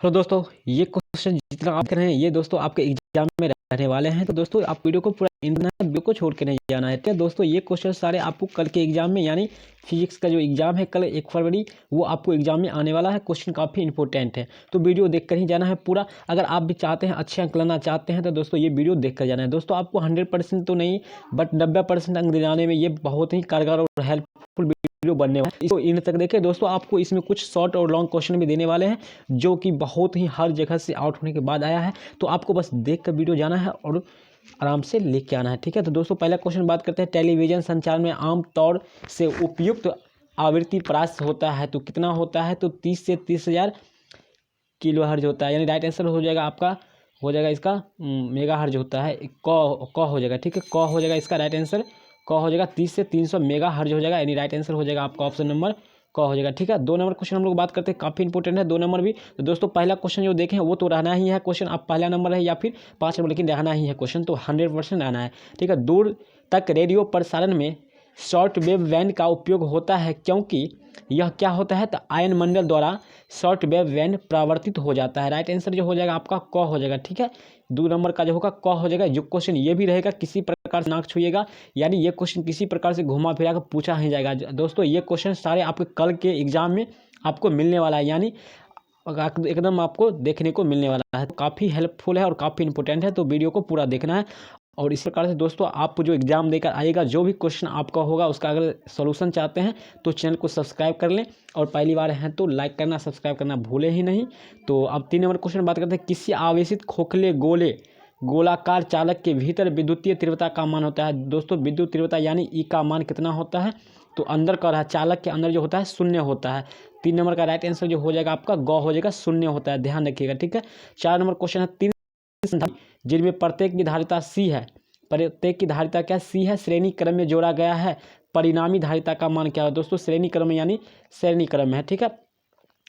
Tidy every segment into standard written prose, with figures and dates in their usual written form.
तो दोस्तों ये क्वेश्चन जितना आप कर रहे हैं ये दोस्तों आपके एग्जाम में रहने वाले हैं। तो दोस्तों आप वीडियो को पूरा देखना है, वीडियो को छोड़ के नहीं जाना है। ठीक है दोस्तों, ये क्वेश्चन सारे आपको कल के एग्जाम में यानी फिजिक्स का जो एग्जाम है कल 1 फरवरी वो आपको एग्जाम में आने वाला है। क्वेश्चन काफ़ी इंपॉर्टेंट है तो वीडियो देख कर ही जाना है पूरा। अगर आप भी चाहते हैं अच्छे अंक लाना चाहते हैं तो दोस्तों ये वीडियो देख कर जाना है। दोस्तों आपको 100% तो नहीं बट 90% अंक दिलाने में ये बहुत ही कारगर और हेल्पफुल वीडियो बनने वाला है। इसको इन तक देखें दोस्तों, आपको इसमें कुछ शॉर्ट और लॉन्ग क्वेश्चन भी देने वाले हैं जो कि बहुत ही हर जगह से आउट होने के बाद आया है। तो आपको बस देख कर वीडियो जाना है और आराम से लेके आना है। ठीक है, तो दोस्तों पहला क्वेश्चन बात करते हैं। टेलीविजन संचार में आमतौर से उपयुक्त आवृत्ति प्राप्त होता है तो कितना होता है? तो 30 से 30,000 किलो हर्ज होता है। यानी राइट आंसर हो जाएगा आपका, हो जाएगा इसका मेगा हर्ज होता है। क हो जाएगा। ठीक है, क हो जाएगा इसका राइट आंसर। क हो जाएगा 30 से 300 मेगा हर्ज हो जाएगा। यानी राइट आंसर हो जाएगा आपका ऑप्शन नंबर क हो जाएगा। ठीक है, 2 नंबर क्वेश्चन हम लोग बात करते हैं, काफ़ी इंपॉर्टेंट है 2 नंबर भी। तो दोस्तों पहला क्वेश्चन जो देखें वो तो रहना ही है क्वेश्चन, अब पहला नंबर है या फिर 5 नंबर, लेकिन रहना ही है क्वेश्चन, तो 100% रहना है। ठीक है, दूर तक रेडियो प्रसारण में शॉर्ट वेव बैंड का उपयोग होता है क्योंकि यह क्या होता है? तो आयन मंडल द्वारा शॉर्ट वेव बैंड परावर्तित हो जाता है। राइट आंसर जो हो जाएगा आपका क हो जाएगा। ठीक है, 2 नंबर का जो होगा क हो जाएगा। जो क्वेश्चन ये भी रहेगा किसी प्रकार से नाक छुएगा, यानी ये क्वेश्चन किसी प्रकार से घुमा फिरा कर पूछा ही जाएगा। दोस्तों ये क्वेश्चन सारे आपके कल के एग्जाम में आपको मिलने वाला है, यानी एकदम आपको देखने को मिलने वाला है। काफ़ी हेल्पफुल है और काफ़ी इंपॉर्टेंट है, तो वीडियो को पूरा देखना है। और इस प्रकार से दोस्तों आप जो एग्जाम देकर आएगा जो भी क्वेश्चन आपका होगा उसका अगर सॉल्यूशन चाहते हैं तो चैनल को सब्सक्राइब कर लें, और पहली बार हैं तो लाइक करना सब्सक्राइब करना भूलें ही नहीं। तो अब 3 नंबर क्वेश्चन बात करते हैं। किसी आवेशित खोखले गोलाकार चालक के भीतर विद्युतीय तीव्रता का मान होता है। दोस्तों विद्युत तीव्रता यानी ई का मान कितना होता है? तो अंदर का रहा चालक के अंदर जो होता है 0 होता है। 3 नंबर का राइट आंसर जो हो जाएगा आपका ग हो जाएगा, 0 होता है, ध्यान रखिएगा। ठीक है, 4 नंबर क्वेश्चन है। 3 जिनमें प्रत्येक की धारिता सी है, प्रत्येक की धारिता क्या सी है, श्रेणी क्रम में जोड़ा गया है, परिणामी धारिता का मान क्या है? दोस्तों श्रेणी क्रम में यानी श्रेणी क्रम में है। ठीक है,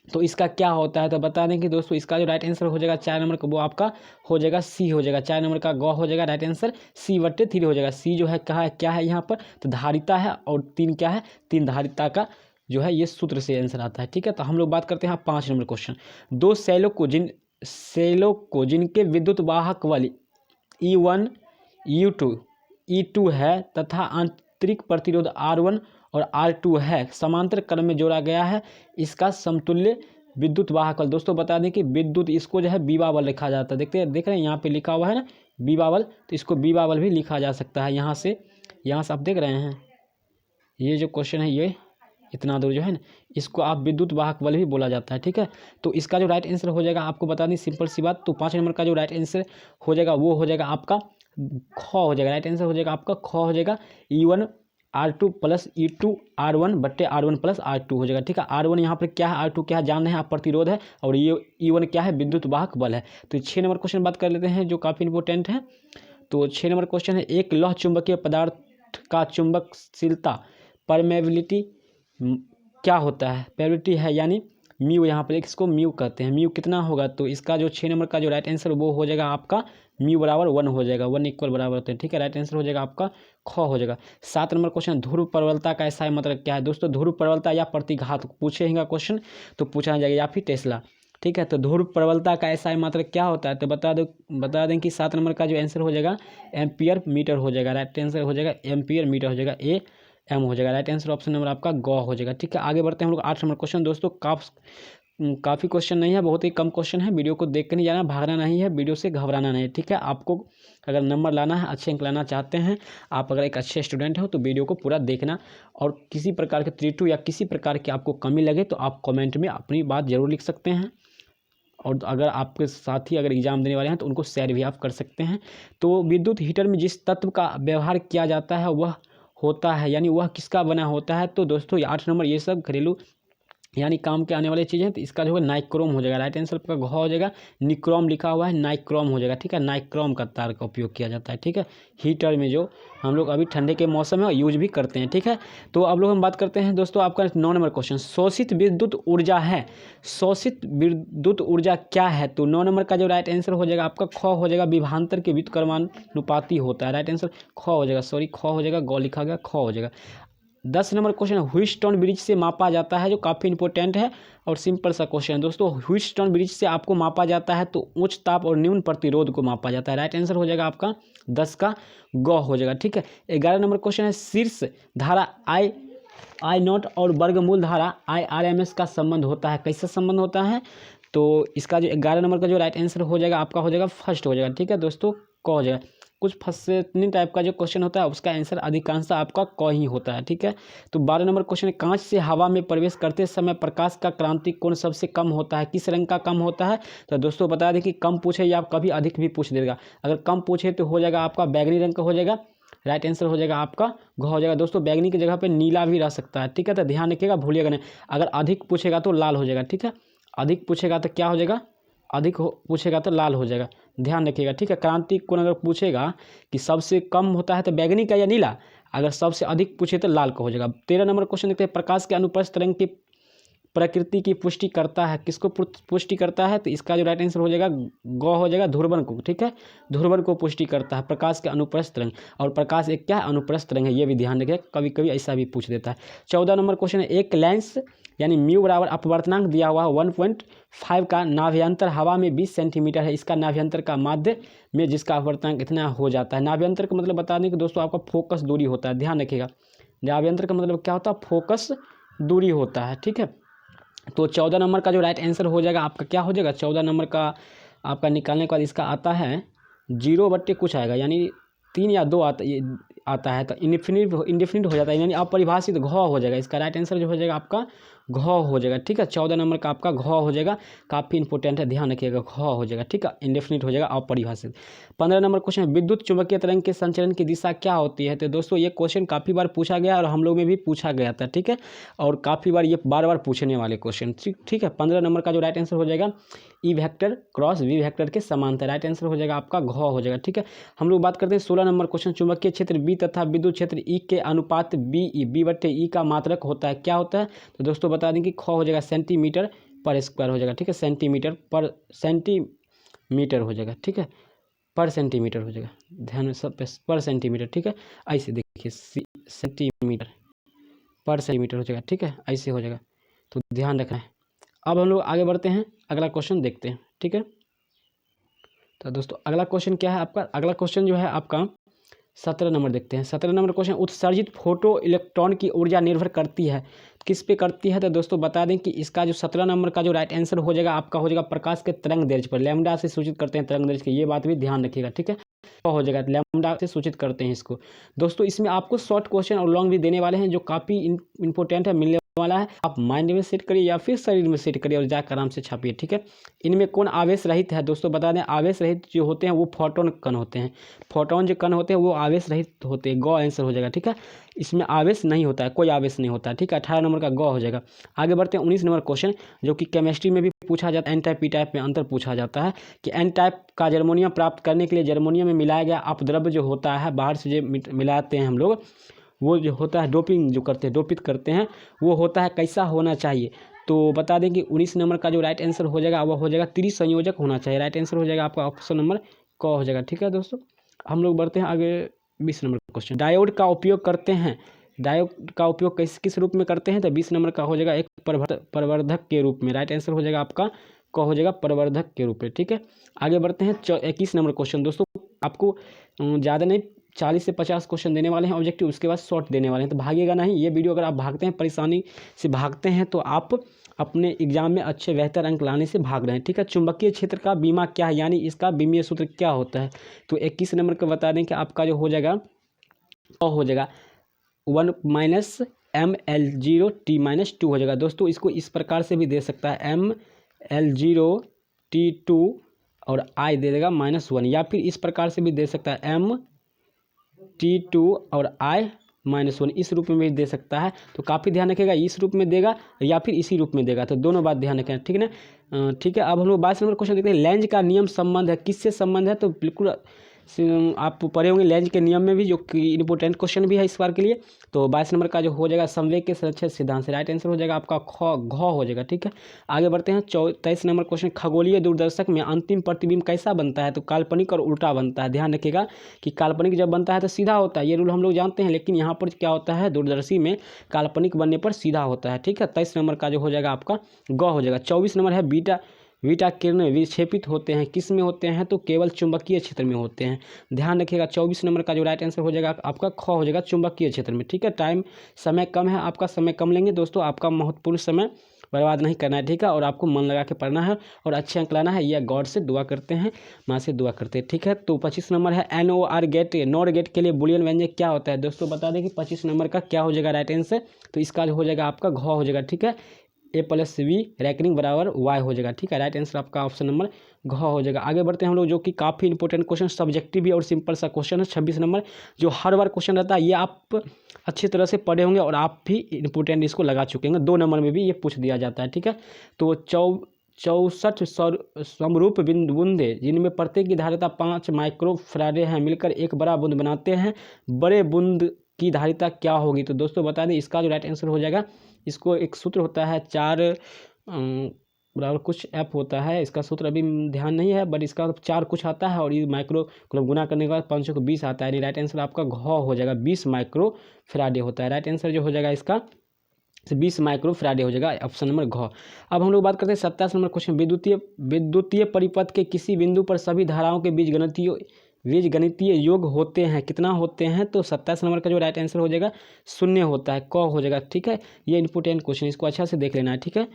तो इसका क्या होता है? तो बता दें कि दोस्तों इसका जो राइट आंसर हो जाएगा 4 नंबर का वो आपका हो जाएगा सी हो जाएगा। 4 नंबर का ग हो जाएगा, राइट आंसर C/3 हो जाएगा। सी जो है क्या है यहाँ पर? तो धारिता है, और 3 क्या है? 3 धारिता का जो है ये सूत्र से आंसर आता है। ठीक है, तो हम लोग बात करते हैं 5 नंबर क्वेश्चन। 2 सेलों को जिनके विद्युत वाहक बल E1 E2 है तथा आंतरिक प्रतिरोध R1 और R2 है, समांतर क्रम में जोड़ा गया है, इसका समतुल्य विद्युत वाहक बल। दोस्तों बता दें कि विद्युत इसको जो है विभव बल लिखा जाता है। देख रहे हैं यहाँ पे लिखा हुआ है ना विभव बल, तो इसको विभव बल भी लिखा जा सकता है। यहाँ से आप देख रहे हैं ये जो क्वेश्चन है ये इतना दूर जो है ना इसको आप विद्युत वाहक बल भी बोला जाता है। ठीक है, तो इसका जो राइट आंसर हो जाएगा आपको बता दें सिंपल सी बात। तो 5 नंबर का जो राइट आंसर हो जाएगा वो हो जाएगा आपका ख हो जाएगा। राइट आंसर हो जाएगा आपका ख हो जाएगा। E1 R2 plus E2 R1 बट्टे R1 प्लस R2 हो जाएगा। ठीक है, R1 यहाँ पर क्या है, R2 क्या है जान रहे हैं आप, प्रतिरोध है, और ये E1 क्या है, विद्युत वाहक बल है। तो 6 नंबर क्वेश्चन बात कर लेते हैं जो काफ़ी इंपॉर्टेंट है। तो 6 नंबर क्वेश्चन है। एक लौह चुंबकीय पदार्थ का चुंबकशीलता परमेबिलिटी क्या होता है? पेबिलिटी है यानी म्यू, यहाँ पर इसको म्यू कहते हैं। म्यू कितना होगा? तो इसका जो 6 नंबर का जो राइट आंसर वो हो जाएगा आपका म्यू बराबर 1 हो जाएगा, 1 इक्वल बराबर होते हैं। ठीक है, राइट आंसर हो जाएगा आपका ख हो जाएगा। 7 नंबर क्वेश्चन। ध्रुव प्रबलता का ऐसा मतलब क्या है? दोस्तों ध्रुव प्रबलता या प्रतिघात पूछेगा क्वेश्चन तो पूछा जाएगा, या फिर टेस्ला। ठीक है, तो ध्रुव प्रबलता का ऐसा मात्रक क्या होता है? तो बता दें कि 7 नंबर का जो आंसर हो जाएगा एम्पियर मीटर हो जाएगा। राइट आंसर हो जाएगा एम्पियर मीटर हो जाएगा, AM हो जाएगा। राइट आंसर ऑप्शन नंबर आपका ग हो जाएगा। ठीक है, आगे बढ़ते हैं हम लोग 8 नंबर क्वेश्चन। दोस्तों काफ़ी क्वेश्चन नहीं है, बहुत ही कम क्वेश्चन है। वीडियो को देख कर नहीं जाना, भागना नहीं है, वीडियो से घबराना नहीं। ठीक है, आपको अगर नंबर लाना है, अच्छे अंक लाना चाहते हैं, आप अगर एक अच्छे स्टूडेंट हो तो वीडियो को पूरा देखना, और किसी प्रकार के त्रुटि या किसी प्रकार की आपको कमी लगे तो आप कमेंट में अपनी बात जरूर लिख सकते हैं, और अगर आपके साथी अगर एग्जाम देने वाले हैं तो उनको शेयर भी आप कर सकते हैं। तो विद्युत हीटर में जिस तत्व का व्यवहार किया जाता है वह होता है, यानी वह किसका बना होता है? तो दोस्तों 8 नंबर ये सब घरेलू यानी काम के आने वाली चीज़ें, तो इसका जो है नाइक्रोम हो जाएगा। राइट आंसर का घ हो जाएगा। निक्रोम लिखा हुआ है, नाइक्रोम हो जाएगा। ठीक है, नाइक्रोम का तार का उपयोग किया जाता है। ठीक है, हीटर में जो हम लोग अभी ठंडे के मौसम में यूज भी करते हैं। ठीक है, तो अब लोग हम बात करते हैं दोस्तों आपका 9 नंबर क्वेश्चन। शोषित विद्युत ऊर्जा है, शोषित विद्युत ऊर्जा क्या है? तो 9 नंबर का जो राइट आंसर हो जाएगा आपका ख हो जाएगा। विभवांतर के व्युत्क्रमानुपाती होता है। राइट आंसर ख हो जाएगा, सॉरी ख हो जाएगा, ग लिखा गया, ख हो जाएगा। 10 नंबर क्वेश्चन, व्हीटस्टोन ब्रिज से मापा जाता है, जो काफ़ी इंपॉर्टेंट है और सिंपल सा क्वेश्चन है दोस्तों। व्हीटस्टोन ब्रिज से आपको मापा जाता है तो उच्च ताप और न्यून प्रतिरोध को मापा जाता है। राइट आंसर हो जाएगा आपका 10 का ग हो जाएगा, ठीक है। 11 नंबर क्वेश्चन है, शीर्ष धारा आई नॉट और वर्गमूल धारा IRMS का संबंध होता है, कैसा संबंध होता है? तो इसका जो 11 नंबर का जो राइट आंसर हो जाएगा आपका हो जाएगा फर्स्ट हो जाएगा, ठीक है दोस्तों, क हो जाएगा। कुछ फंसनी टाइप का जो क्वेश्चन होता है उसका आंसर अधिकांशतः आपका क ही होता है, ठीक है। तो 12 नंबर क्वेश्चन है, कांच से हवा में प्रवेश करते समय प्रकाश का क्रांतिक कोण सबसे कम होता है, किस रंग का कम होता है? तो दोस्तों बता दें कि कम पूछे या कभी अधिक भी पूछ देगा। अगर कम पूछे तो हो जाएगा आपका बैगनी रंग का हो जाएगा, राइट आंसर हो जाएगा आपका घ हो जाएगा। दोस्तों बैगनी की जगह पे नीला भी रह सकता है, ठीक है, तो ध्यान रखिएगा, भूलिएगा नहीं। अगर अधिक पूछेगा तो लाल हो जाएगा, ठीक है, अधिक पूछेगा तो क्या हो जाएगा, अधिक पूछेगा तो लाल हो जाएगा, ध्यान रखिएगा, ठीक है। क्रांतिक कोण अगर पूछेगा कि सबसे कम होता है तो बैगनी का या नीला, अगर सबसे अधिक पूछे तो लाल का हो जाएगा। 13 नंबर क्वेश्चन देखते हैं, प्रकाश के अनुप्रस्थ तरंग की प्रकृति की पुष्टि करता है, किसको पुष्टि करता है? तो इसका जो राइट आंसर हो जाएगा ग हो जाएगा, ध्रुवण को, ठीक है, ध्रुवण को पुष्टि करता है प्रकाश के अनुप्रस्थ तरंग। और प्रकाश एक क्या है, अनुप्रस्थ तरंग है, ये भी ध्यान रखिए, कभी कभी ऐसा भी पूछ देता है। 14 नंबर क्वेश्चन है, एक लेंस यानी म्यू बराबर अपवर्तनांक दिया हुआ 1.5 का नाभ्यंतर हवा में 20 सेंटीमीटर है, इसका नाभ्यंतर का माध्य में जिसका अपवर्तनांक इतना हो जाता है। नाभ्यंतर का मतलब बता दें कि दोस्तों आपका फोकस दूरी होता है, ध्यान रखिएगा, नाभ्यंतर का मतलब क्या होता है, फोकस दूरी होता है, ठीक है। तो 14 नंबर का जो राइट आंसर हो जाएगा आपका क्या हो जाएगा, 14 नंबर का आपका निकालने के बाद इसका आता है 0 बट्टे कुछ आएगा, यानी 3 या 2 आता है, तो इंडिफिनिट हो जाता है, यानी अपरिभाषित घ हो जाएगा। इसका राइट आंसर जो हो जाएगा आपका घ हो जाएगा, ठीक है। 14 नंबर का आपका घ हो जाएगा, काफ़ी इंपॉर्टेंट है, ध्यान रखिएगा, घ हो जाएगा, ठीक है, इंडेफिनिट हो जाएगा, अपरिभाषित। 15 नंबर क्वेश्चन, विद्युत चुंबकीय तरंग के संचरण की दिशा क्या होती है? तो दोस्तों ये क्वेश्चन काफ़ी बार पूछा गया और हम लोग में भी पूछा गया था, ठीक है, और काफ़ी बार ये बार बार पूछने वाले क्वेश्चन, ठीक है। 15 नंबर का जो राइट आंसर हो जाएगा E vector cross V vector के समांतर, राइट आंसर हो जाएगा आपका घ हो जाएगा, ठीक है। हम लोग बात करते हैं 16 नंबर क्वेश्चन, चुंबकीय क्षेत्र बी तथा विद्युत क्षेत्र ई के अनुपात बी बट्टे ई का मात्रक होता है, क्या होता है? तो दोस्तों बता दें कि ख हो जाएगा सेंटीमीटर पर स्क्वायर हो जाएगा, ठीक है, सेंटीमीटर हो जाएगा, ठीक है, पर सेंटीमीटर हो जाएगा, ध्यान सब पर सेंटीमीटर, ठीक है, ऐसे देखिए सेंटीमीटर पर सेंटीमीटर हो जाएगा, ठीक है, ऐसे हो जाएगा, तो ध्यान रखना है। अब हम लोग आगे बढ़ते हैं, अगला क्वेश्चन देखते हैं, ठीक है। तो दोस्तों अगला क्वेश्चन क्या है आपका, अगला क्वेश्चन जो है आपका 17 नंबर देखते हैं। 17 नंबर क्वेश्चन, उत्सर्जित फोटो इलेक्ट्रॉन की ऊर्जा निर्भर करती है, किस पे करती है? तो दोस्तों बता दें कि इसका जो 17 नंबर का जो राइट आंसर हो जाएगा आपका हो जाएगा प्रकाश के तरंग दैर्ध्य पर, लैम्डा से सूचित करते हैं तरंग दैर्ध्य के, ये बात भी ध्यान रखिएगा, ठीक है, हो जाएगा लैम्डा से सूचित करते हैं इसको। दोस्तों इसमें आपको शॉर्ट क्वेश्चन और लॉन्ग भी देने वाले हैं जो काफ़ी इंपॉर्टेंट है, मिलने वाला है, आप माइंड में सेट करिए या फिर शरीर में सेट करिए और जाकर आराम से छापिए, ठीक है। इनमें कौन आवेश रहित है? दोस्तों बता दें आवेश रहित जो होते हैं वो फोटोन कण होते हैं, फोटोन जो कण होते हैं वो आवेश रहित होते हैं, ग आंसर हो जाएगा, ठीक है। इसमें आवेश नहीं होता है, कोई आवेश नहीं होता है, ठीक है, 18 नंबर का ग हो जाएगा। आगे बढ़ते हैं 19 नंबर क्वेश्चन, जो कि केमिस्ट्री में भी पूछा जाता है, एन टाइप पी टाइप में अंतर पूछा जाता है कि एन टाइप का जर्मोनियम प्राप्त करने के लिए जर्मोनियम में मिलाया गया अपद्रव्य जो होता है, बाहर से जो मिलाते हैं हम लोग, वो जो होता है डोपिंग जो करते हैं, डोपित करते हैं, वो होता है कैसा होना चाहिए? तो बता दें कि 19 नंबर का जो राइट आंसर हो जाएगा वो हो जाएगा त्रिसंयोजक होना चाहिए, राइट आंसर हो जाएगा आपका ऑप्शन नंबर क हो जाएगा, ठीक है दोस्तों। हम लोग बढ़ते हैं आगे 20 नंबर क्वेश्चन, डायोड का उपयोग करते हैं, डायोड का उपयोग किस रूप में करते हैं? तो 20 नंबर का हो जाएगा एक प्रवर्धक के रूप में, राइट आंसर हो जाएगा आपका क हो जाएगा प्रवर्धक के रूप में, ठीक है। आगे बढ़ते हैं 21 नंबर क्वेश्चन, दोस्तों आपको ज़्यादा नहीं 40 से 50 क्वेश्चन देने वाले हैं ऑब्जेक्टिव, उसके बाद शॉर्ट देने वाले हैं, तो भागिएगा नहीं। ये वीडियो अगर आप भागते हैं, परेशानी से भागते हैं, तो आप अपने एग्जाम में अच्छे बेहतर अंक लाने से भाग रहे हैं, ठीक है। चुंबकीय क्षेत्र का बीमा क्या है, यानी इसका बीमीय सूत्र क्या होता है? तो 21 नंबर का बता दें कि आपका जो हो जाएगा हो जाएगा 1 - mL0 T-2 हो जाएगा। दोस्तों इसको इस प्रकार से भी दे सकता है, mL0 T2 और I दे देगा -1, या फिर इस प्रकार से भी दे सकता है M T2 और I-1, इस रूप में भी दे सकता है। तो काफ़ी ध्यान रखिएगा, इस रूप में देगा या फिर इसी रूप में देगा, तो दोनों बात ध्यान रखें, ठीक है ना। ठीक है, अब हम लोग 22 नंबर क्वेश्चन देखते हैं, लेंज का नियम संबंध है, किससे संबंध है? तो बिल्कुल आप पढ़े होंगे लेंज के नियम में भी, जो कि इंपॉर्टेंट क्वेश्चन भी है इस बार के लिए। तो 22 नंबर का जो हो जाएगा संवेग के संरक्षण सिद्धांत से, राइट आंसर हो जाएगा आपका घ हो जाएगा। ठीक है, आगे बढ़ते हैं। 23 नंबर क्वेश्चन, खगोलीय दूरदर्शक में अंतिम प्रतिबिंब कैसा बनता है? तो काल्पनिक और उल्टा बनता है। ध्यान रखिएगा कि काल्पनिक जब बनता है तो सीधा होता है, ये रूल हम लोग जानते हैं, लेकिन यहाँ पर क्या होता है, दूरदर्शी में काल्पनिक बनने पर सीधा होता है। ठीक है, 23 नंबर का जो हो जाएगा आपका ग हो जाएगा। 24 नंबर है, बीटा किरणें विक्षेपित होते हैं, किस में होते हैं? तो केवल चुंबकीय क्षेत्र में होते हैं। ध्यान रखिएगा 24 नंबर का जो राइट आंसर हो जाएगा आपका ख हो जाएगा, चुंबकीय क्षेत्र में। ठीक है, समय कम है आपका, समय कम लेंगे दोस्तों, आपका महत्वपूर्ण समय बर्बाद नहीं करना है। ठीक है, और आपको मन लगा के पढ़ना है और अच्छे अंक लाना है, यह गॉड से दुआ करते हैं, माँ से दुआ करते हैं। ठीक है, तो 25 नंबर है, NOR गेट, नॉर गेट के लिए बुलियन व्यंजक क्या होता है? दोस्तों बता दें कि 25 नंबर का क्या हो जाएगा राइट आंसर, तो इसका हो जाएगा आपका घ हो जाएगा। ठीक है, A+B रैंकिंग बराबर Y हो जाएगा। ठीक है, राइट आंसर आपका ऑप्शन नंबर घ हो जाएगा। आगे बढ़ते हैं हम लोग, जो कि काफ़ी इंपॉर्टेंट क्वेश्चन, सब्जेक्टिव भी और सिंपल सा क्वेश्चन है। 26 नंबर जो हर बार क्वेश्चन रहता है, ये आप अच्छी तरह से पढ़े होंगे और आप भी इंपॉर्टेंट इसको लगा चुके होंगे, 2 नंबर में भी ये पूछ दिया जाता है। ठीक है, तो 64 समरूप बूंदे जिनमें प्रत्येक की धारिता 5 माइक्रोफैराडे है, मिलकर एक बड़ा बूंद बनाते हैं, बड़े बूंद की धारिता क्या होगी? तो दोस्तों बता दें इसका जो राइट आंसर हो जाएगा, इसको एक सूत्र होता है 4 बराबर कुछ F होता है, इसका सूत्र अभी ध्यान नहीं है, बट इसका 4 कुछ आता है और ये माइक्रो मतलब गुना करने के बाद 500 को 20 आता है, यानी राइट आंसर आपका घ हो जाएगा, 20 माइक्रोफैराडे होता है। राइट आंसर जो हो जाएगा इसका 20 माइक्रोफैराडे हो जाएगा, ऑप्शन नंबर घ। अब हम लोग बात करते हैं 27 नंबर क्वेश्चन, विद्युतीय परिपथ के किसी बिंदु पर सभी धाराओं के बीजगणितीय योग होते हैं, कितना होते हैं? तो 27 नंबर का जो राइट आंसर हो जाएगा 0 होता है, क हो जाएगा। ठीक है, ये इंपॉर्टेंट क्वेश्चन, इसको अच्छा से देख लेना है। ठीक है,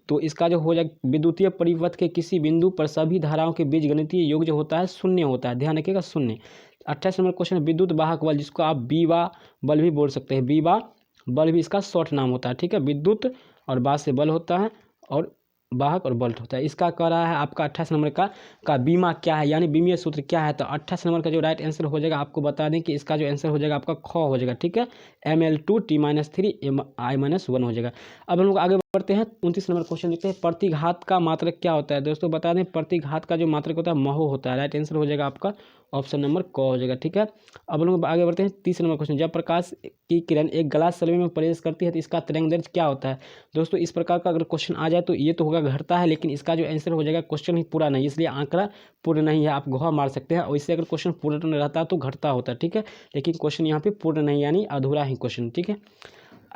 तो इसका जो हो जाएगा, विद्युतीय परिपथ के किसी बिंदु पर सभी धाराओं के बीजगणितीय योग जो होता है 0 होता है, ध्यान रखिएगा 0। 28 नंबर क्वेश्चन, विद्युत वाहक बल, जिसको आप बीवा बल भी बोल सकते हैं, बीवा बल भी इसका शॉर्ट नाम होता है। ठीक है, विद्युत और बा से बल होता है और वाहक और बल्ट होता है। इसका कह रहा है आपका 28 नंबर का बीमा क्या है, यानी बीमीय सूत्र क्या है? तो 28 नंबर का जो राइट आंसर हो जाएगा, आपको बता दें कि इसका जो आंसर हो जाएगा आपका ख हो जाएगा। ठीक है, Ml2T-3 I-1 हो जाएगा। अब हम लोग आगे बढ़ते हैं, 29 नंबर क्वेश्चन देखते हैं, प्रतिघात का मात्रक क्या होता है? दोस्तों बता दें प्रतिघात का जो मात्रक होता है महो होता है, राइट आंसर हो जाएगा आपका ऑप्शन नंबर क हो जाएगा। ठीक है, अब हम लोग आगे बढ़ते हैं 30 नंबर क्वेश्चन, जब प्रकाश की किरण एक ग्लास स्लरी में प्रवेश करती है तो इसका तरंगदैर्घ्य क्या होता है? दोस्तों इस प्रकार का अगर क्वेश्चन आ जाए तो ये तो होगा घटता है, लेकिन इसका जो आंसर हो जाएगा क्वेश्चन ही पूरा नहीं, इसलिए आंकड़ा पूर्ण नहीं है, आप घ मार सकते हैं। और इससे अगर क्वेश्चन पूर्ण रहता तो घटता होता। ठीक है, लेकिन क्वेश्चन यहाँ पे पूर्ण नहीं, यानी अधूरा ही क्वेश्चन। ठीक है,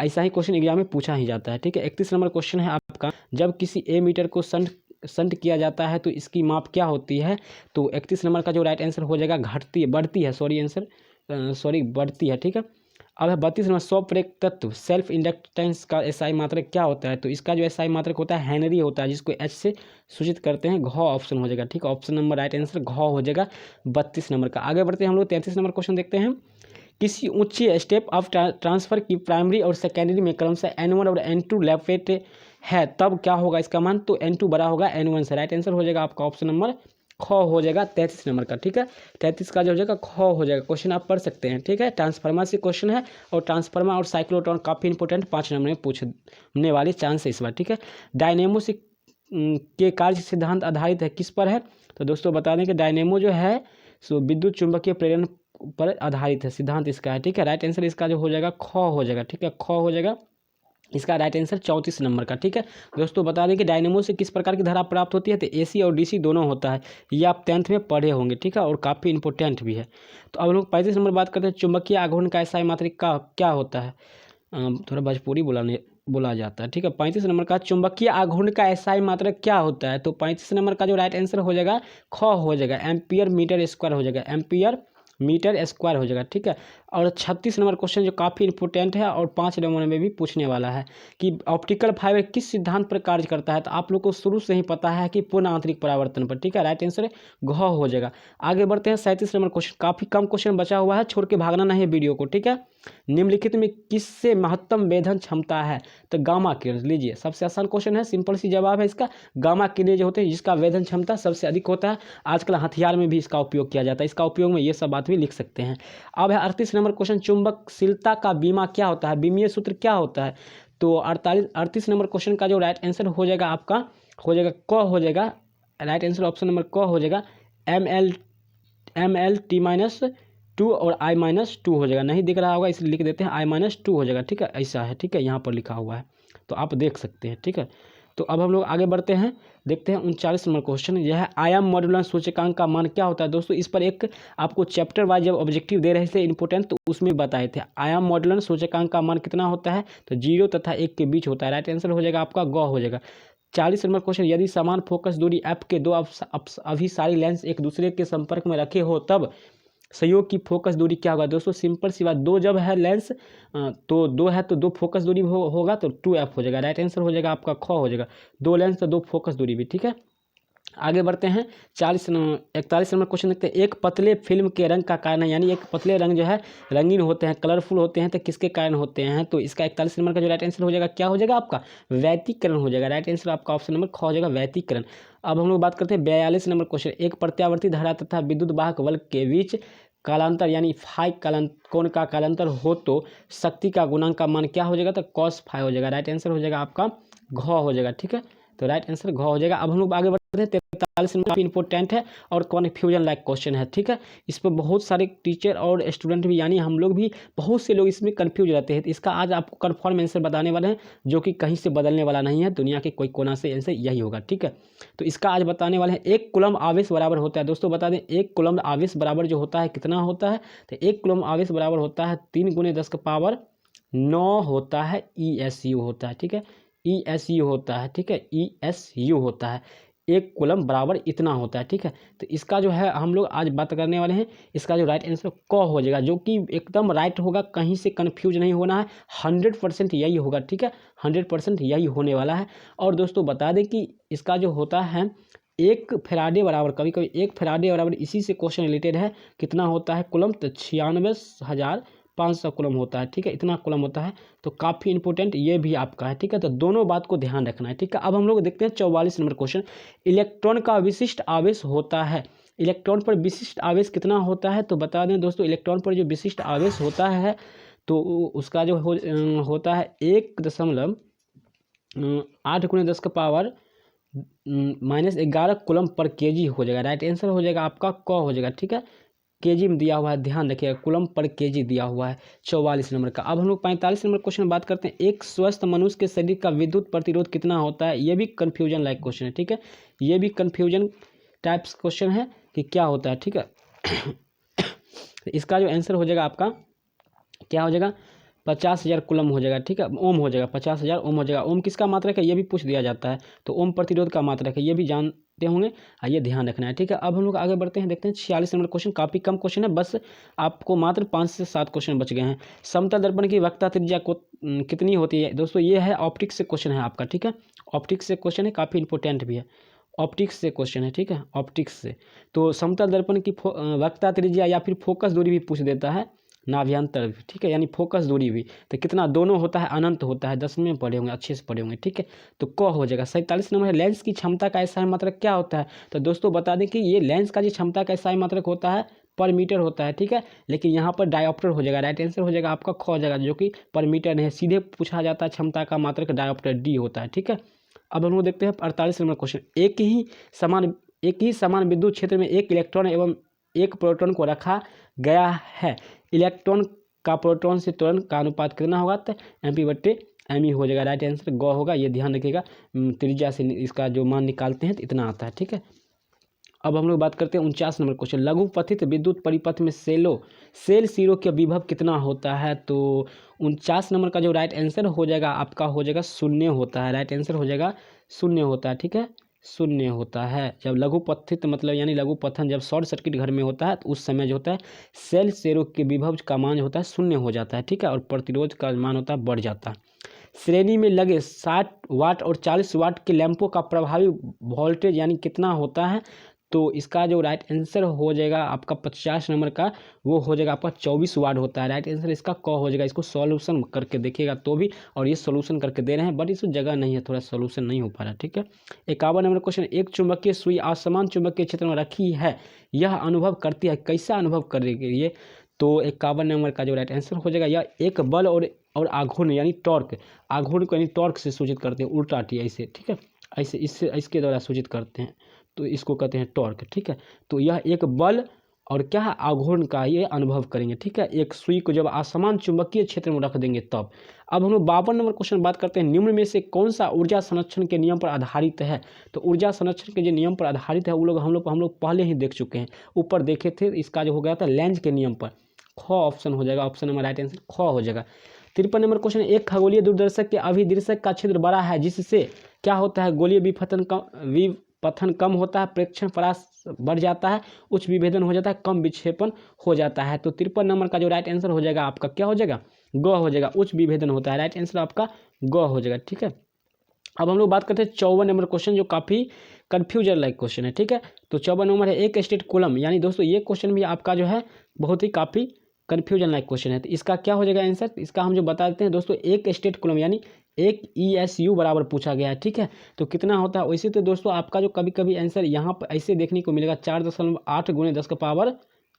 ऐसा ही क्वेश्चन एग्जाम में पूछा ही जाता है। ठीक है, 31 नंबर क्वेश्चन है आपका, जब किसी ए मीटर को संट किया जाता है तो इसकी माप क्या होती है? तो 31 नंबर का जो राइट आंसर हो जाएगा बढ़ती है। ठीक है, अब है 32 नंबर, स्वप्रेरक तत्व सेल्फ इंडक्टेंस का एसआई मात्रक क्या होता है? तो इसका जो एसआई मात्रक होता है हेनरी होता है, जिसको H से सूचित करते हैं, घ ऑप्शन हो जाएगा। ठीक है, ऑप्शन नंबर राइट आंसर घ हो जाएगा 32 नंबर का। आगे बढ़ते हैं हम लोग 33 नंबर क्वेश्चन देखते हैं, किसी ऊंची स्टेप ऑफ ट्रांसफर की प्राइमरी और सेकेंडरी में क्रमशः N1 और N2 लैपेट है, तब क्या होगा इसका मान? तो N2 बड़ा होगा N1 से, राइट आंसर हो जाएगा आपका ऑप्शन नंबर ख हो जाएगा 33 नंबर का। ठीक है, 33 का जो हो जाएगा ख हो जाएगा। क्वेश्चन आप पढ़ सकते हैं। ठीक है, ट्रांसफार्मर से क्वेश्चन है और ट्रांसफार्मर और साइक्लोट्रॉन काफ़ी इंपॉर्टेंट 5 नंबर में पूछने वाले चांस है इस बार। ठीक है, डायनेमो से के कार्य सिद्धांत आधारित है, किस पर है? तो दोस्तों बता दें कि डायनेमो जो है सो विद्युत चुंबकीय प्रेरण पर आधारित है, सिद्धांत इसका है। ठीक है, राइट आंसर इसका जो हो जाएगा ख हो जाएगा। ठीक है, ख हो जाएगा इसका राइट आंसर 34 नंबर का। ठीक है, दोस्तों बता दें कि डायनेमो से किस प्रकार की धारा प्राप्त होती है? तो AC और DC दोनों होता है, ये आप 10th में पढ़े होंगे। ठीक है, और काफ़ी इंपॉर्टेंट भी है। तो अब हम लोग 35 नंबर बात करते हैं, चुंबकीय आघूर्ण का एसआई मात्रक का क्या होता है? थोड़ा भोजपुरी बोला जाता है। ठीक है, 35 नंबर का चुंबकीय आघूर्ण का एसआई मात्रक क्या होता है? तो 35 नंबर का जो राइट आंसर हो जाएगा ख हो जाएगा, एम्पियर मीटर स्क्वायर हो जाएगा, एम्पियर मीटर स्क्वायर हो जाएगा। ठीक है, और 36 नंबर क्वेश्चन जो काफ़ी इंपॉर्टेंट है और 5 नंबर में भी पूछने वाला है कि ऑप्टिकल फाइबर किस सिद्धांत पर कार्य करता है? तो आप लोग को शुरू से ही पता है कि पूर्ण आंतरिक परावर्तन पर। ठीक है, राइट आंसर घ हो जाएगा। आगे बढ़ते हैं 37 नंबर क्वेश्चन, काफ़ी कम क्वेश्चन बचा हुआ है, छोड़ के भागना नहीं है वीडियो को। ठीक है, निम्नलिखित में किससे महत्तम वेधन क्षमता है? तो गामा किरण। लीजिए, सबसे आसान क्वेश्चन है, सिंपल सी जवाब है इसका, गामा किरणें जो होते हैं जिसका वेधन क्षमता सबसे अधिक होता है। आजकल हथियार में भी इसका उपयोग किया जाता है, इसका उपयोग में ये सब बात भी लिख सकते हैं। अब है 38 नंबर क्वेश्चन, चुंबकशीलता का बीमा क्या होता है? बीमीय सूत्र क्या होता है? तो 38 नंबर क्वेश्चन का जो राइट आंसर हो जाएगा आपका हो जाएगा क हो जाएगा, राइट आंसर ऑप्शन नंबर क हो जाएगा ml_t-2 और I-2 हो जाएगा। नहीं दिख रहा होगा इसलिए लिख देते हैं I-2 हो जाएगा, ठीक है, ऐसा है, ठीक है, यहाँ पर लिखा हुआ है तो आप देख सकते हैं, ठीक है। तो अब हम लोग आगे बढ़ते हैं, देखते हैं 39 नंबर क्वेश्चन। यह है आयाम मॉड्यूलन सूचकांक का मान क्या होता है। दोस्तों इस पर एक आपको चैप्टर वाइज जब ऑब्जेक्टिव दे रहे थे इंपोर्टेंट, तो उसमें बताए थे आयाम मॉड्यूलन सूचकांक का मान कितना होता है, तो 0 तथा 1 के बीच होता है। राइट आंसर हो जाएगा आपका ग हो जाएगा। 40 नंबर क्वेश्चन, यदि समान फोकस दूरी f के दो अभिसारी लेंस एक दूसरे के संपर्क में रखे हो तब संयोग की फोकस दूरी क्या होगा। दोस्तों सिंपल सी बात, दो जब है लेंस तो दो है तो दो फोकस दूरी होगा तो 2f हो जाएगा। राइट आंसर हो जाएगा आपका ख हो जाएगा। दो लेंस तो दो फोकस दूरी भी, ठीक है। आगे बढ़ते हैं 41 नंबर क्वेश्चन देखते हैं। एक पतले फिल्म के रंग का कारण है, यानी एक पतले रंग जो है रंगीन होते हैं, कलरफुल होते हैं, तो किसके कारण होते हैं। तो इसका 41 नंबर का जो राइट आंसर हो जाएगा क्या हो जाएगा आपका व्यतिकरण हो जाएगा। राइट आंसर आपका ऑप्शन नंबर ख हो जाएगा व्यतिकरण। अब हम लोग बात करते हैं 42 नंबर क्वेश्चन। एक प्रत्यावर्ती धारा तथा विद्युत वाहक बल्ब के बीच कालांतर यानी फाई कोण का कालांतर हो तो शक्ति का गुणांक का मान क्या हो जाएगा, तो cos फाई हो जाएगा। राइट आंसर हो जाएगा आपका घ हो जाएगा, ठीक है। तो राइट आंसर घ हो जाएगा। अब हम लोग आगे बढ़ते हैं 43 नंबर, काफी इंपॉर्टेंट है और कन्फ्यूजन लाइक क्वेश्चन है, ठीक है। इस पर बहुत सारे टीचर और स्टूडेंट भी यानी हम लोग भी बहुत से लोग इसमें कंफ्यूज रहते हैं। तो इसका आज आपको कन्फर्म आंसर बताने वाले हैं जो कि कहीं से बदलने वाला नहीं है, दुनिया के कोई कोना से आंसर यही होगा, ठीक है। तो इसका आज बताने वाले हैं 1 कूलम्ब आवेश बराबर होता है। दोस्तों बता दें 1 कूलम्ब आवेश बराबर जो होता है कितना होता है, तो 1 कूलम्ब आवेश बराबर होता है 3 × 10⁻⁹ होता है ESU होता है, ठीक है। ESU होता है, ठीक है, ESU होता है। 1 कूलम्ब बराबर इतना होता है, ठीक है। तो इसका जो है हम लोग आज बात करने वाले हैं, इसका जो राइट आंसर क हो जाएगा, जो कि एकदम राइट होगा, कहीं से कंफ्यूज नहीं होना है, 100% यही होगा, ठीक है, 100% यही होने वाला है। और दोस्तों बता दें कि इसका जो होता है 1 फैराडे बराबर, कभी कभी 1 फैराडे बराबर इसी से क्वेश्चन रिलेटेड है, कितना होता है कूलम्ब, तो 96,500 कूलम्ब होता है, ठीक है, इतना कूलम्ब होता है। तो काफ़ी इंपॉर्टेंट ये भी आपका है, ठीक है। तो दोनों बात को ध्यान रखना है, ठीक है। अब हम लोग देखते हैं 44 नंबर क्वेश्चन। इलेक्ट्रॉन का विशिष्ट आवेश होता है, इलेक्ट्रॉन पर विशिष्ट आवेश कितना होता है, तो बता दें दोस्तों इलेक्ट्रॉन पर जो विशिष्ट आवेश होता है तो उसका जो होता है 1.8 × 10⁻⁻11 कूलम्ब पर केजी हो जाएगा। राइट आंसर हो जाएगा आपका क हो जाएगा, ठीक है। केजी में दिया हुआ है, ध्यान रखिएगा, कूलम्ब पर केजी दिया हुआ है 44 नंबर का। अब हम लोग 45 नंबर क्वेश्चन बात करते हैं। एक स्वस्थ मनुष्य के शरीर का विद्युत प्रतिरोध कितना होता है। ये भी कन्फ्यूजन लाइक क्वेश्चन है, ठीक है, ये भी कन्फ्यूजन टाइप्स क्वेश्चन है कि क्या होता है, ठीक है। इसका जो आंसर हो जाएगा आपका क्या हो जाएगा 50,000 कूलम्ब हो जाएगा, ठीक है, ओम हो जाएगा, 50,000 ओम हो जाएगा। ओम किसका मात्रक है ये भी पूछ दिया जाता है, तो ओम प्रतिरोध का मात्रक है, ये भी जानते होंगे, ये ध्यान रखना है, ठीक है। अब हम लोग आगे बढ़ते हैं, देखते हैं 46 नंबर क्वेश्चन। काफ़ी कम क्वेश्चन है, बस आपको मात्र 5 से 7 क्वेश्चन बच गए हैं। समतल दर्पण की वक्रता त्रिज्या को कितनी होती है। दोस्तों ये है ऑप्टिक्स से क्वेश्चन है आपका, ठीक है, ऑप्टिक्स से क्वेश्चन है, काफ़ी इंपॉर्टेंट भी है, ऑप्टिक्स से क्वेश्चन है, ठीक है, ऑप्टिक्स से। तो समतल दर्पण की वक्रता त्रिज्या या फिर फोकस दूरी भी पूछ देता है, नाभ्यंतर भी, ठीक है, यानी फोकस दूरी भी, तो कितना दोनों होता है, अनंत होता है, 10 में पढ़े होंगे, अच्छे से पढ़े होंगे, ठीक है। तो क हो जाएगा। 47 नंबर है, लेंस की क्षमता का एसआई मात्रक क्या होता है। तो दोस्तों बता दें कि ये लेंस का जो क्षमता का एसआई मात्रक होता है पर मीटर होता है, ठीक है, लेकिन यहाँ पर डायोप्टर हो जाएगा। राइट आंसर हो जाएगा आपका ख हो जाएगा, जो कि पर मीटर नहीं, सीधे पूछा जाता है क्षमता का मात्रक डायोप्टर डी होता है, ठीक है। अब हम लोग देखते हैं 48 नंबर क्वेश्चन। एक ही समान विद्युत क्षेत्र में एक इलेक्ट्रॉन एवं एक प्रोटॉन को रखा गया है, इलेक्ट्रॉन का प्रोटॉन से त्वरण का अनुपात कितना होगा, तो MP/me हो जाएगा। राइट आंसर ग होगा, ये ध्यान रखिएगा, त्रिज्या से इसका जो मान निकालते हैं तो इतना आता है, ठीक है। अब हम लोग बात करते हैं 49 नंबर क्वेश्चन। लघुपथित विद्युत परिपथ में सेल सीरो का विभव कितना होता है। तो 49 नंबर का जो राइट आंसर हो जाएगा आपका हो जाएगा 0 होता है। राइट आंसर हो जाएगा 0 होता है, ठीक है, 0 होता है। जब लघुपथित मतलब यानी लघुपथन जब शॉर्ट सर्किट घर में होता है तो उस समय जो होता है सेल सीरो के विभव का मान जो होता है 0 हो जाता है, ठीक है, और प्रतिरोध का मान होता है बढ़ जाता है। श्रेणी में लगे 60 वाट और 40 वाट के लैंपों का प्रभावी वोल्टेज यानी कितना होता है। तो इसका जो राइट आंसर हो जाएगा आपका 50 नंबर का, वो हो जाएगा आपका 24 वाट होता है। राइट आंसर इसका क हो जाएगा। इसको सॉल्यूशन करके देखिएगा तो भी, और ये सॉल्यूशन करके दे रहे हैं बट इसमें जगह नहीं है, थोड़ा सॉल्यूशन नहीं हो पा रहा, ठीक है। 51 नंबर क्वेश्चन। एक चुंबकीय सुई असमान चुंबकीय क्षेत्र में रखी है, यह अनुभव करती है, कैसा अनुभव करेगी ये। तो 51 नंबर का जो राइट आंसर हो जाएगा, यह एक बल और आघूर्ण यानी टॉर्क, आघूर्ण को यानी टॉर्क से सूचित करते हैं, उल्टा टी ऐसे, ठीक है, ऐसे इससे इसके द्वारा सूचित करते हैं, तो इसको कहते हैं टॉर्क, ठीक है। तो यह एक बल और क्या है, आघूर्ण का ये अनुभव करेंगे। ठीक है, एक सुई को जब असमान चुंबकीय क्षेत्र में रख देंगे तब। अब हम लोग 52 नंबर क्वेश्चन बात करते हैं, निम्न में से कौन सा ऊर्जा संरक्षण के नियम पर आधारित है। तो ऊर्जा संरक्षण के जो नियम पर आधारित है वो हम लोग पहले ही देख चुके हैं, ऊपर देखे थे। इसका जो हो गया था लेंज के नियम पर, ख ऑप्शन हो जाएगा, ऑप्शन नंबर राइट आंसर ख हो जाएगा। 53 नंबर क्वेश्चन, एक खगोलीय दूरदर्शक के अभिदर्शक का क्षेत्र बड़ा है जिससे क्या होता है, गोलीय विपथन कम होता है, प्रेक्षण परास बढ़ जाता है, उच्च विभेदन हो जाता है, कम विक्षेपण हो जाता है। तो 53 नंबर का जो राइट आंसर हो जाएगा आपका क्या हो जाएगा, ग हो जाएगा, उच्च विभेदन होता है। राइट आंसर आपका ग हो जाएगा। ठीक है, अब हम लोग बात करते हैं 54 नंबर क्वेश्चन, जो काफ़ी कन्फ्यूजन लाइक क्वेश्चन है। ठीक है, तो 54 नंबर है, एक स्टेट कॉलम, यानी दोस्तों ये क्वेश्चन भी आपका जो है बहुत ही काफ़ी कन्फ्यूजन लाइक क्वेश्चन है। तो इसका क्या हो जाएगा आंसर, इसका हम जो बता देते हैं दोस्तों, एक स्टेट कॉलम यानी एक ESU बराबर पूछा गया है। ठीक है, तो कितना होता है, वैसे तो दोस्तों आपका जो कभी कभी आंसर यहाँ पर ऐसे देखने को मिलेगा 4.8 ×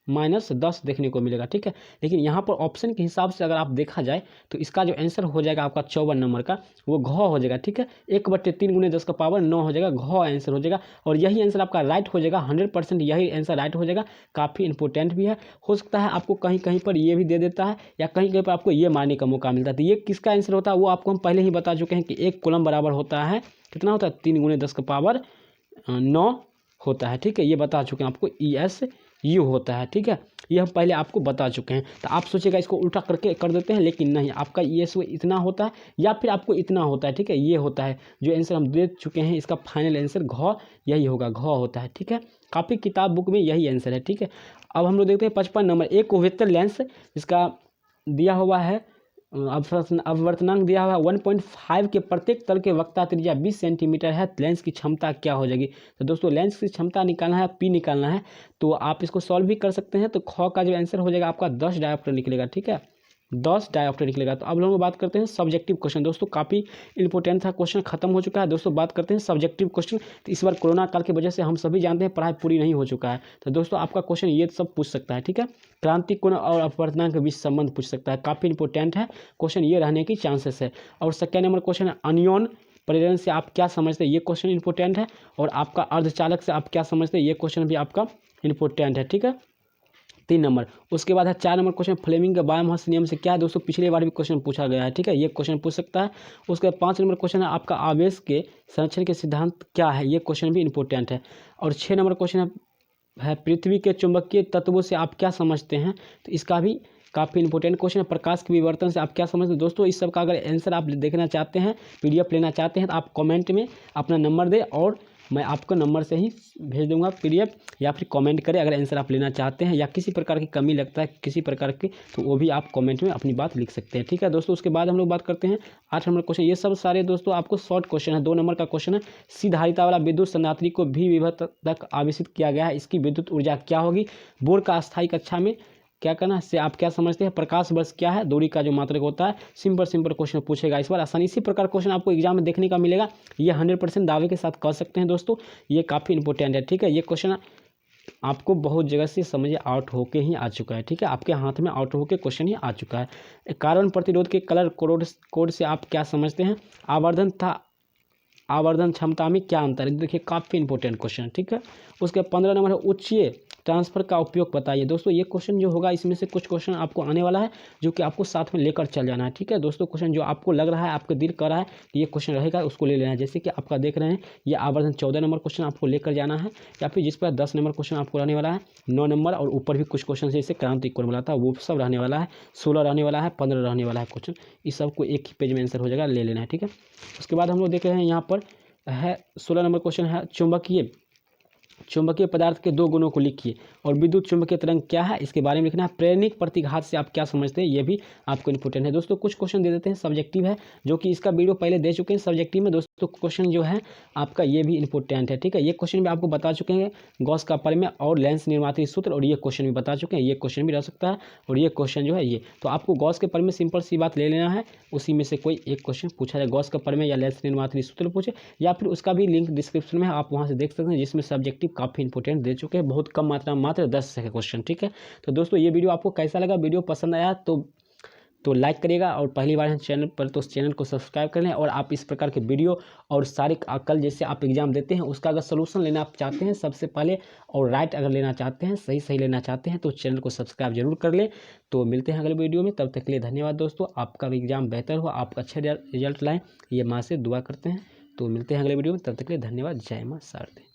10⁻⁻10 देखने को मिलेगा। ठीक है, लेकिन यहाँ पर ऑप्शन के हिसाब से अगर आप देखा जाए तो इसका जो आंसर हो जाएगा आपका 54 नंबर का, वो घ हो जाएगा। ठीक है, 1/3 × 10⁻9 हो जाएगा, घ आंसर हो जाएगा। और यही आंसर आपका राइट हो जाएगा, 100% यही आंसर राइट हो जाएगा। काफ़ी इंपॉर्टेंट भी है, हो सकता है आपको कहीं कहीं पर ये भी दे देता है या कहीं कहीं पर आपको ये मारने का मौका मिलता है। तो ये किसका आंसर होता है वो आपको हम पहले ही बता चुके हैं कि एक कॉलम बराबर होता है, कितना होता है, 3 × 10⁻9 होता है। ठीक है, ये बता चुके हैं आपको, ESU होता है। ठीक है, ये हम पहले आपको बता चुके हैं। तो आप सोचेगा इसको उल्टा करके कर देते हैं, लेकिन नहीं, आपका ESU इतना होता है या फिर आपको इतना होता है। ठीक है, ये होता है जो आंसर हम दे चुके हैं, इसका फाइनल आंसर घ यही होगा, घ होता है। ठीक है, काफ़ी किताब बुक में यही आंसर है। ठीक है, अब हम लोग देखते हैं 55 नंबर, एक वेक्टर लेंस, इसका दिया हुआ है अपवर्तनांक दिया हुआ है 1.5 के, प्रत्येक तल के वक्ता त्रिज्या 20 सेंटीमीटर है, लेंस की क्षमता क्या हो जाएगी। तो दोस्तों लेंस की क्षमता निकालना है, P निकालना है, तो आप इसको सॉल्व भी कर सकते हैं। तो ख का जो आंसर हो जाएगा आपका 10 डायोप्टर निकलेगा। ठीक है, 10 डायोप्टर निकलेगा। तो अब लोग बात करते हैं सब्जेक्टिव क्वेश्चन। दोस्तों काफ़ी इंपॉर्टेंट था, क्वेश्चन खत्म हो चुका है। दोस्तों बात करते हैं सब्जेक्टिव क्वेश्चन। तो इस बार कोरोना काल की वजह से हम सभी जानते हैं पढ़ाई पूरी नहीं हो चुका है, तो दोस्तों आपका क्वेश्चन ये सब पूछ सकता है। ठीक है, क्रांति कोण और अपवर्तनांक के बीच संबंध पूछ सकता है, काफ़ी इंपॉर्टेंट है क्वेश्चन, ये रहने की चांसेस है। और सेकेंड नंबर क्वेश्चन है अनियन प्रेरण से आप क्या समझते हैं, ये क्वेश्चन इंपॉर्टेंट है। और आपका अर्धचालक से आप क्या समझते हैं, ये क्वेश्चन भी आपका इंपॉर्टेंट है। ठीक है, 3 नंबर। उसके बाद है 4 नंबर क्वेश्चन, फ्लेमिंग के बारहमास नियम से क्या है। दोस्तों पिछले बार भी क्वेश्चन पूछा गया है। ठीक है, ये क्वेश्चन पूछ सकता है। उसके बाद 5 नंबर क्वेश्चन है आपका आवेश के संरक्षण के सिद्धांत क्या है, ये क्वेश्चन भी इंपॉर्टेंट है। और 6 नंबर क्वेश्चन है पृथ्वी के चुंबकीय तत्वों से आप क्या समझते हैं, तो इसका भी काफ़ी इंपॉर्टेंट क्वेश्चन है। प्रकाश के विवर्तन से आप क्या समझते हैं। दोस्तों इस सब का अगर आंसर आप देखना चाहते हैं, PDF लेना चाहते हैं, तो आप कमेंट में अपना नंबर दें और मैं आपको नंबर से ही भेज दूंगा PDF, या फिर कमेंट करें अगर आंसर आप लेना चाहते हैं या किसी प्रकार की कमी लगता है किसी प्रकार की, तो वो भी आप कमेंट में अपनी बात लिख सकते हैं। ठीक है दोस्तों, उसके बाद हम लोग बात करते हैं 8 नंबर क्वेश्चन। ये सब सारे दोस्तों आपको शॉर्ट क्वेश्चन है, 2 नंबर का क्वेश्चन है, सीधारिता वाला विद्युत संधात्री को भी विभव तक आवेशित किया गया है, इसकी विद्युत ऊर्जा क्या होगी। बोर्ड का अस्थायी कक्षा में क्या करना है, से आप क्या समझते हैं। प्रकाश वर्ष क्या है, दूरी का जो मात्रक होता है। सिंपल क्वेश्चन पूछेगा इस बार आसानी। इसी प्रकार क्वेश्चन आपको एग्जाम में देखने का मिलेगा, ये 100% दावे के साथ कर सकते हैं दोस्तों, ये काफ़ी इंपॉर्टेंट है। ठीक है, ये क्वेश्चन आपको बहुत जगह से समझिए आउट होके ही आ चुका है। ठीक है, आपके हाथ में आउट होके क्वेश्चन ही आ चुका है। कार्बन प्रतिरोध के कलर कोड से आप क्या समझते हैं। आवर्धन क्षमता में क्या अंतर है, देखिए काफ़ी इंपॉर्टेंट क्वेश्चन है। ठीक है, उसके 15 नंबर है उच्चीय ट्रांसफर का उपयोग बताइए। दोस्तों ये क्वेश्चन जो होगा इसमें से कुछ क्वेश्चन आपको आने वाला है जो कि आपको साथ में लेकर चल जाना है। ठीक है दोस्तों, क्वेश्चन जो आपको लग रहा है, आपका दिल कर रहा है कि ये क्वेश्चन रहेगा, उसको ले लेना है। जैसे कि आपका देख रहे हैं ये आवर्धन 14 नंबर क्वेश्चन आपको लेकर जाना है, या फिर जिस पर 10 नंबर क्वेश्चन आपको रहने वाला है, 9 नंबर और ऊपर भी कुछ क्वेश्चन जैसे क्रांति कोण वाला था वो सब रहने वाला है, 16 रहने वाला है, 15 रहने वाला है क्वेश्चन। इस सब को एक ही पेज में आंसर हो जाएगा, ले लेना है। ठीक है, उसके बाद हम लोग देख रहे हैं यहाँ पर है 16 नंबर क्वेश्चन है चुंबकीय पदार्थ के 2 गुणों को लिखिए और विद्युत चुंबकीय तरंग क्या है, इसके बारे में लिखना है। प्रेरणिक प्रतिघात से आप क्या समझते हैं, ये भी आपको इंपॉर्टेंट है। दोस्तों कुछ क्वेश्चन दे देते हैं सब्जेक्टिव है, जो कि इसका वीडियो पहले दे चुके हैं सब्जेक्टिव में। दोस्तों क्वेश्चन जो है आपका ये भी इंपॉर्टेंट है। ठीक है, ये क्वेश्चन भी आपको बता चुके हैं, गॉस का प्रमेय और लेंस निर्मात्री सूत्र, और ये क्वेश्चन भी बता चुके हैं, ये क्वेश्चन भी रह सकता है। और ये क्वेश्चन जो है ये, तो आपको गॉस के प्रमेय सिंपल सी बात ले लेना है, उसी में से कोई एक क्वेश्चन पूछा जाए, गॉस का प्रमेय या लेंस निर्मात्री सूत्र पूछे, या फिर उसका भी लिंक डिस्क्रिप्शन में आप वहाँ से देख सकते हैं, जिसमें सब्जेक्टिव काफ़ी इंपॉर्टेंट दे चुके हैं, बहुत कम मात्रा, मात्र 10 क्वेश्चन। ठीक है, तो दोस्तों ये वीडियो आपको कैसा लगा, वीडियो पसंद आया तो तो लाइक करिएगा, और पहली बार हैं चैनल पर तो चैनल को सब्सक्राइब कर लें। और आप इस प्रकार के वीडियो और सारे कल जैसे आप एग्जाम देते हैं उसका अगर सोल्यूशन लेना आप चाहते हैं सबसे पहले, और राइट अगर लेना चाहते हैं, सही लेना चाहते हैं, तो चैनल को सब्सक्राइब जरूर कर लें। तो मिलते हैं अगले वीडियो में, तब तक के लिए धन्यवाद दोस्तों। आपका भी एग्जाम बेहतर हो, आप अच्छे रिजल्ट लाएँ, ये माँ से दुआ करते हैं। तो मिलते हैं अगले वीडियो में, तब तक के लिए धन्यवाद। जय माँ शारदे।